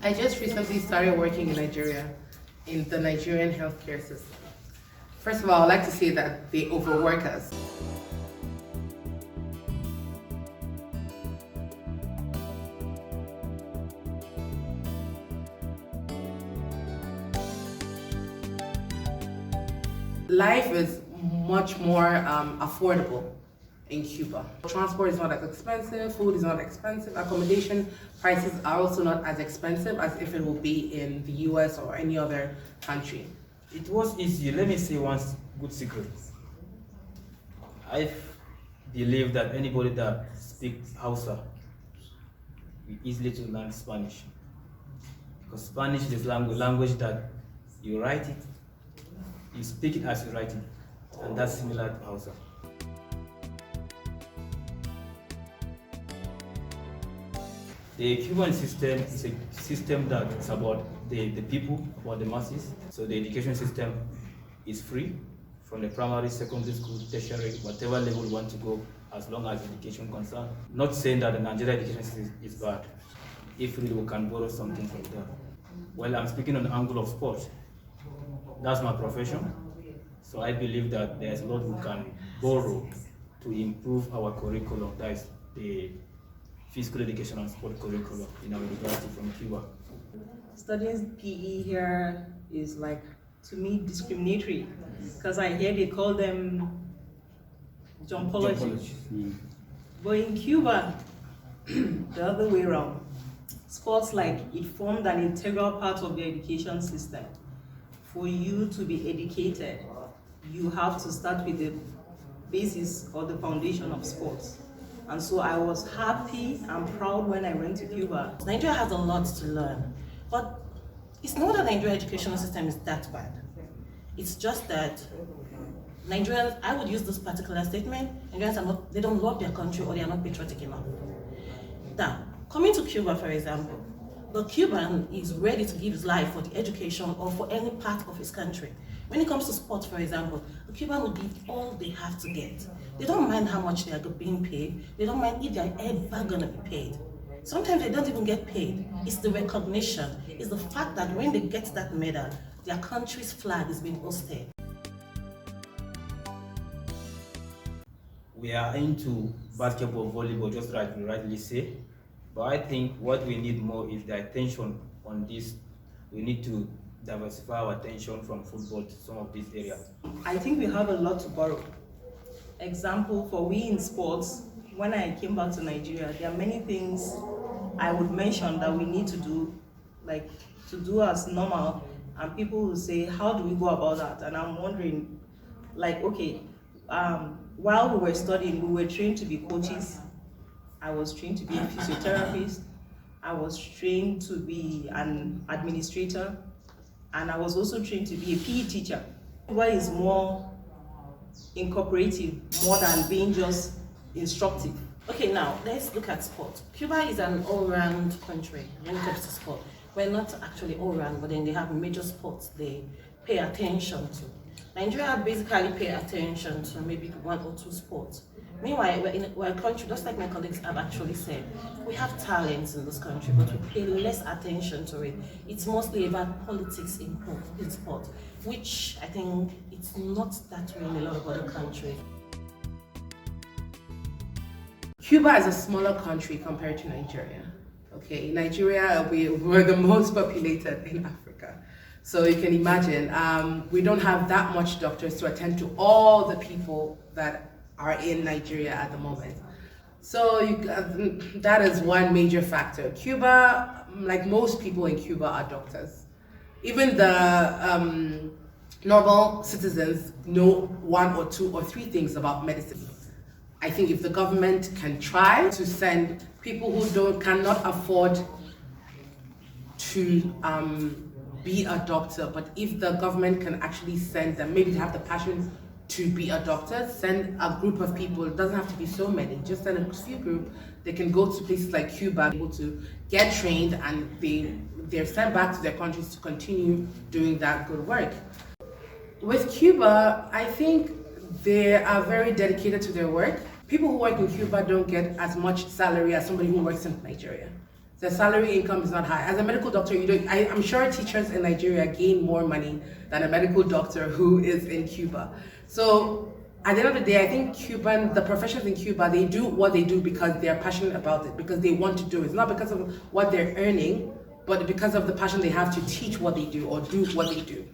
I just recently started working in Nigeria, in the Nigerian healthcare system. First of all, I'd like to say that they overwork us. Life is much more affordable in Cuba. Transport is not as expensive, food is not expensive, accommodation prices are also not as expensive as if it will be in the US or any other country. It was easy. Let me say one good secret. I believe that anybody that speaks Hausa will easily to learn Spanish. Because Spanish is language that you write it, you speak it as you write it, and that's similar to Hausa. The Cuban system is a system that is about the people, about the masses. So the education system is free from the primary, secondary school, tertiary, whatever level you want to go, as long as education concerned. Not saying that the Nigerian education system is bad, if really we can borrow something from there. Well, I'm speaking on the angle of sport. That's my profession. So I believe that there's a lot we can borrow to improve our curriculum. That is the physical education and sport curriculum in our university from Cuba. Studying PE here is like, to me, discriminatory, because I hear they call them jumpology. But in Cuba, the other way around. Sports, like, it formed an integral part of the education system. For you to be educated, you have to start with the basis or the foundation of sports. And so I was happy and proud when I went to Cuba. Nigeria has a lot to learn, but it's not that the Nigerian educational system is that bad. It's just that Nigerians, I would use this particular statement, Nigerians are not, they don't love their country or they are not patriotic enough. Now, coming to Cuba, for example, the Cuban is ready to give his life for the education or for any part of his country. When it comes to sports, for example, the Cuban will give all they have to get. They don't mind how much they are being paid. They don't mind if they are ever going to be paid. Sometimes they don't even get paid. It's the recognition. It's the fact that when they get that medal, their country's flag is being hoisted. We are into basketball, volleyball, just like you rightly say. But I think what we need more is the attention on this. We need to diversify our attention from football to some of these areas. I think we have a lot to borrow. Example, for we in sports, when I came back to Nigeria, there are many things I would mention that we need to do, like to do as normal, and people will say, how do we go about that? And I'm wondering, like, okay, while we were studying, we were trained to be coaches. I was trained to be a physiotherapist. I was trained to be an administrator. And I was also trained to be a PE teacher. Cuba is more incorporative, more than being just instructive. Okay, now let's look at sport. Cuba is an all-round country when it comes to sport. We're not actually all-round, but then they have major sports they pay attention to. Nigeria basically pay attention to maybe one or two sports. Meanwhile, we're a country, just like my colleagues have actually said, we have talents in this country, but we pay less attention to it. It's mostly about politics in sport, which I think it's not that way in a lot of other countries. Cuba is a smaller country compared to Nigeria. Okay, Nigeria, we're the most populated in Africa. So you can imagine, we don't have that much doctors to attend to all the people that are in Nigeria at the moment. So that is one major factor. Cuba, like most people in Cuba, are doctors. Even the normal citizens know one or two or three things about medicine. I think if the government can try to send people who cannot afford to be a doctor, but if the government can actually send them, maybe they have the passion to be a doctor, send a group of people. It doesn't have to be so many, just send a few group. They can go to places like Cuba, able to get trained, and they're sent back to their countries to continue doing that good work. With Cuba, I think they are very dedicated to their work. People who work in Cuba don't get as much salary as somebody who works in Nigeria. The salary income is not high. As a medical doctor, I'm sure teachers in Nigeria gain more money than a medical doctor who is in Cuba. So at the end of the day, I think the professionals in Cuba, they do what they do because they're passionate about it, because they want to do it. It's not because of what they're earning, but because of the passion they have to teach what they do or do what they do.